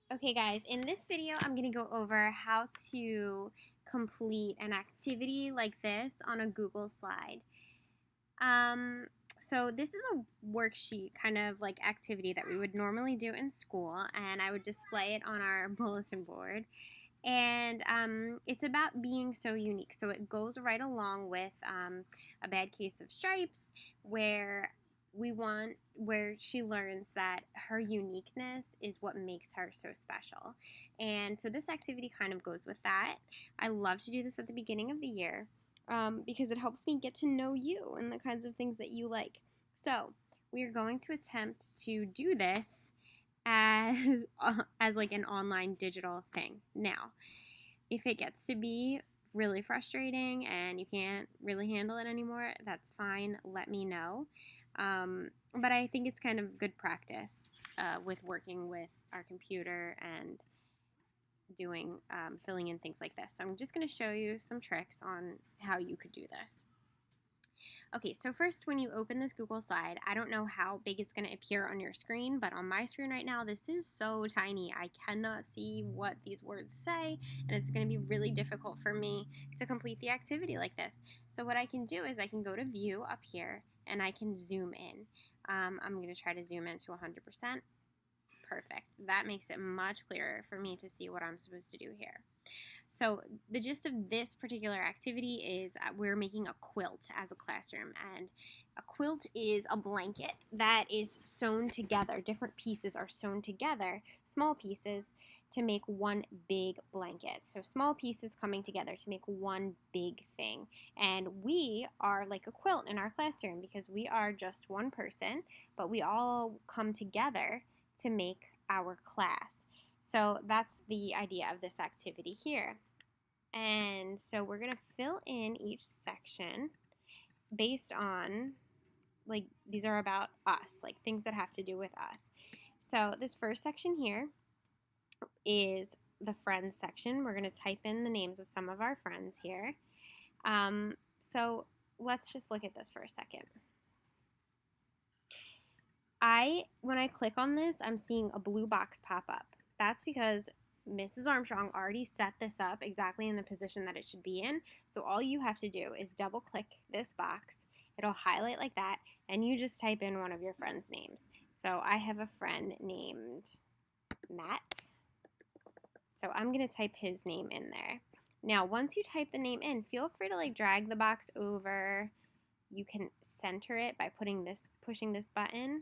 Okay guys, in this video I'm going to go over how to complete an activity like this on a Google slide. Um, so this is a worksheet kind of like activity that we would normally do in school, and I would display it on our bulletin board. And it's about being so unique. So it goes right along with A Bad Case of Stripes, where she learns that her uniqueness is what makes her so special. And so this activity kind of goes with that. I love to do this at the beginning of the year because it helps me get to know you and the kinds of things that you like. So we are going to attempt to do this as as like an online digital thing. Now, if it gets to be really frustrating and you can't really handle it anymore, that's fine. Let me know. But I think it's kind of good practice with working with our computer and doing filling in things like this. So I'm just going to show you some tricks on how you could do this. Okay, so first when you open this Google slide, I don't know how big it's going to appear on your screen, but on my screen right now, this is so tiny. I cannot see what these words say, and it's going to be really difficult for me to complete the activity like this. So what I can do is I can go to View up here, and I can zoom in. I'm going to try to zoom in to 100%. Perfect. That makes it much clearer for me to see what I'm supposed to do here. So the gist of this particular activity is we're making a quilt as a classroom, and a quilt is a blanket that is sewn together. Different pieces are sewn together, small pieces, to make one big blanket. So small pieces coming together to make one big thing. And we are like a quilt in our classroom because we are just one person, but we all come together to make our class. So that's the idea of this activity here. And so we're going to fill in each section based on, like, these are about us, like things that have to do with us. So this first section here is the friends section. We're going to type in the names of some of our friends here. So let's just look at this for a second. When I click on this, I'm seeing a blue box pop up. That's because Mrs. Armstrong already set this up exactly in the position that it should be in. So all you have to do is double click this box. It'll highlight like that, and you just type in one of your friends' names. So I have a friend named Matt. So I'm going to type his name in there. Now, once you type the name in, feel free to like drag the box over. You can center it by pushing this button,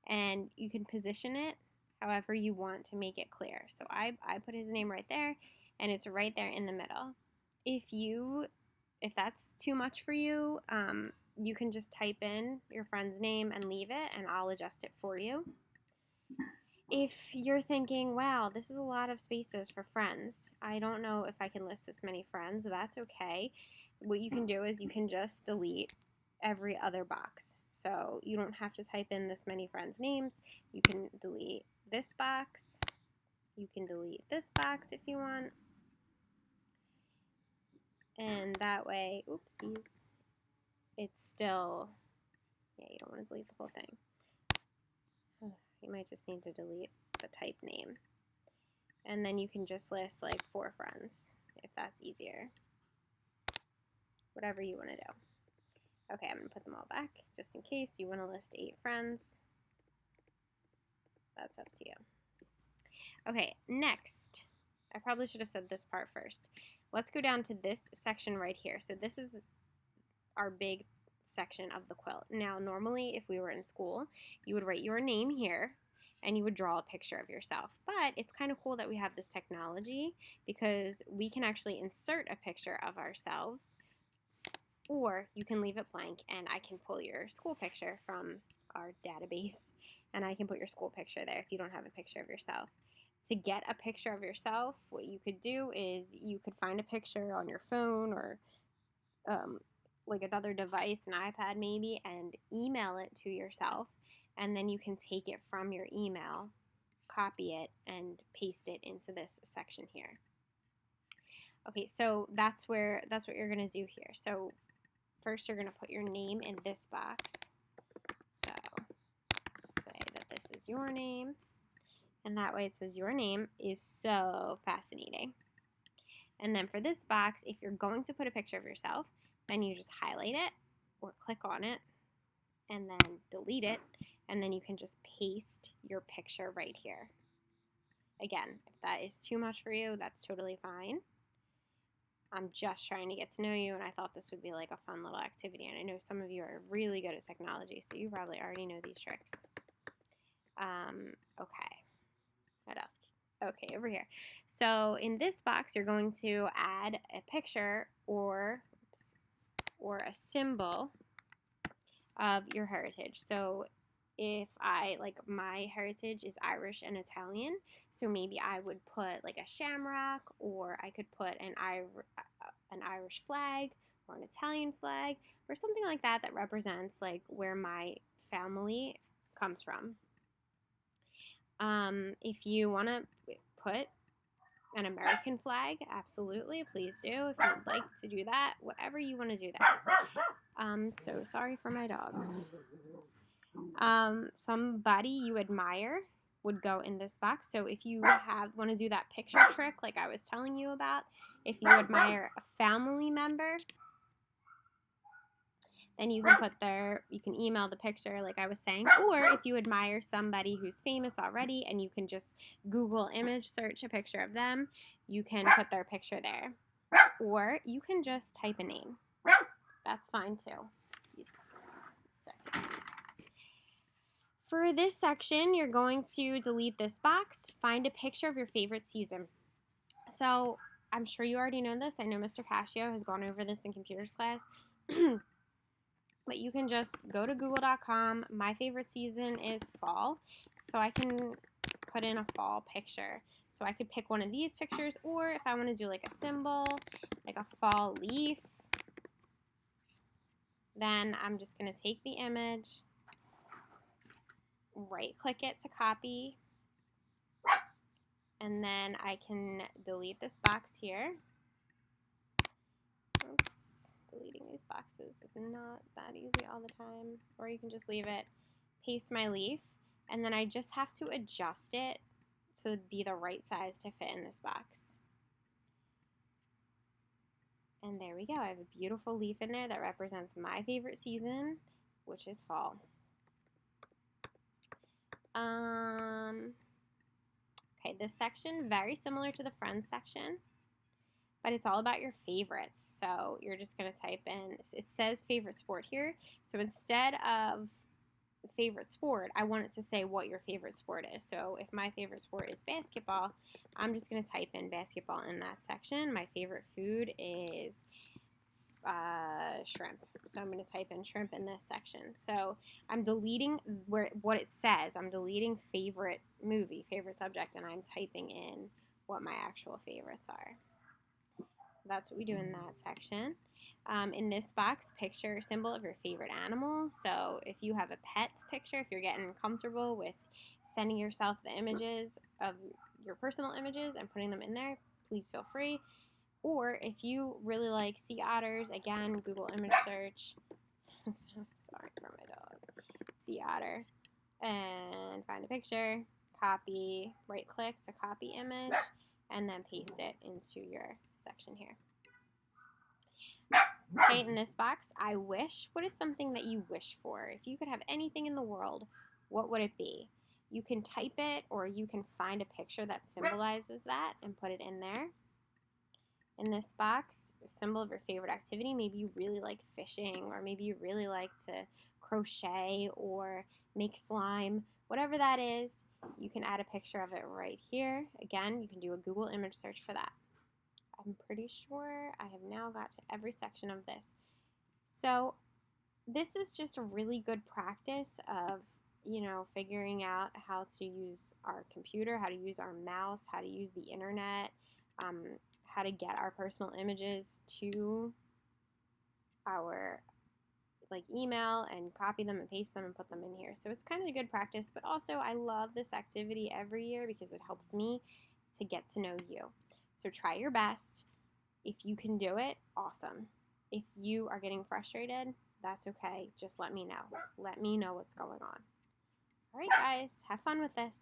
and you can position it however you want to make it clear. So I put his name right there, and it's right there in the middle. If that's too much for you, you can just type in your friend's name and leave it, and I'll adjust it for you. If you're thinking, wow, this is a lot of spaces for friends, I don't know if I can list this many friends, that's okay. What you can do is you can just delete every other box. So you don't have to type in this many friends' names. You can delete this box. You can delete this box if you want. And that way, oopsies, it's still, yeah, you don't want to delete the whole thing. You might just need to delete the type name. And then you can just list like 4 friends if that's easier. Whatever you want to do. Okay, I'm going to put them all back just in case you want to list 8 friends. That's up to you. Okay, next. I probably should have said this part first. Let's go down to this section right here. So this is our big section of the quilt. Now, normally if we were in school, you would write your name here and you would draw a picture of yourself. But it's kind of cool that we have this technology because we can actually insert a picture of ourselves, or you can leave it blank and I can pull your school picture from our database and I can put your school picture there if you don't have a picture of yourself. To get a picture of yourself, what you could do is you could find a picture on your phone or like another device, an iPad maybe, and email it to yourself, and then you can take it from your email, copy it, and paste it into this section here. Okay, so that's what you're going to do here. So first you're going to put your name in this box. So say that this is your name, And that way it says your name is so fascinating. And then for this box, if you're going to put a picture of yourself, then you just highlight it or click on it and then delete it. And then you can just paste your picture right here. Again, if that is too much for you, that's totally fine. I'm just trying to get to know you, and I thought this would be like a fun little activity. And I know some of you are really good at technology, so you probably already know these tricks. Okay. What else? Okay, over here. So in this box, you're going to add a picture or a symbol of your heritage. So if my heritage is Irish and Italian, so maybe I would put like a shamrock, or I could put an Irish flag or an Italian flag or something like that that represents like where my family comes from. If you want to put an American flag, absolutely, please do. If you'd like to do that, whatever you want to do that. I'm so sorry for my dog. Somebody you admire would go in this box. So if you want to do that picture trick like I was telling you about, if you admire a family member, then you can email the picture like I was saying. Or if you admire somebody who's famous already and you can just Google image search a picture of them, you can put their picture there. Or you can just type a name. That's fine too. Excuse me. For this section, you're going to delete this box, find a picture of your favorite season. So I'm sure you already know this. I know Mr. Cascio has gone over this in computers class. But you can just go to google.com. My favorite season is fall, so I can put in a fall picture. So I could pick one of these pictures, or if I want to do like a symbol, like a fall leaf, then I'm just going to take the image, right-click it to copy, and then I can delete this box here. Oops. Deleting these boxes is not that easy all the time. Or you can just leave it, paste my leaf, and then I just have to adjust it to be the right size to fit in this box. And there we go. I have a beautiful leaf in there that represents my favorite season, which is fall. Okay, this section, very similar to the Friends section, but it's all about your favorites. So you're just going to type in, it says favorite sport here. So instead of favorite sport, I want it to say what your favorite sport is. So if my favorite sport is basketball, I'm just going to type in basketball in that section. My favorite food is shrimp. So I'm going to type in shrimp in this section. So I'm deleting what it says. I'm deleting favorite movie, favorite subject, and I'm typing in what my actual favorites are. That's what we do in that section. In this box, picture symbol of your favorite animal. So if you have a pet's picture, if you're getting comfortable with sending yourself the images of your personal images and putting them in there, please feel free. Or if you really like sea otters, again, Google image search. Sorry for my dog. Sea otter. And find a picture, copy, right click to copy image, and then paste it into your section here. Okay, in this box, I wish. What is something that you wish for? If you could have anything in the world, what would it be? You can type it, or you can find a picture that symbolizes that and put it in there. In this box, a symbol of your favorite activity. Maybe you really like fishing, or maybe you really like to crochet or make slime. Whatever that is, you can add a picture of it right here. Again, you can do a Google image search for that. I'm pretty sure I have now got to every section of this. So this is just a really good practice of, figuring out how to use our computer, how to use our mouse, how to use the internet, how to get our personal images to our email and copy them and paste them and put them in here. So it's kind of a good practice, but also I love this activity every year because it helps me to get to know you. So try your best. If you can do it, awesome. If you are getting frustrated, that's okay. Just let me know. Let me know what's going on. All right, guys, have fun with this.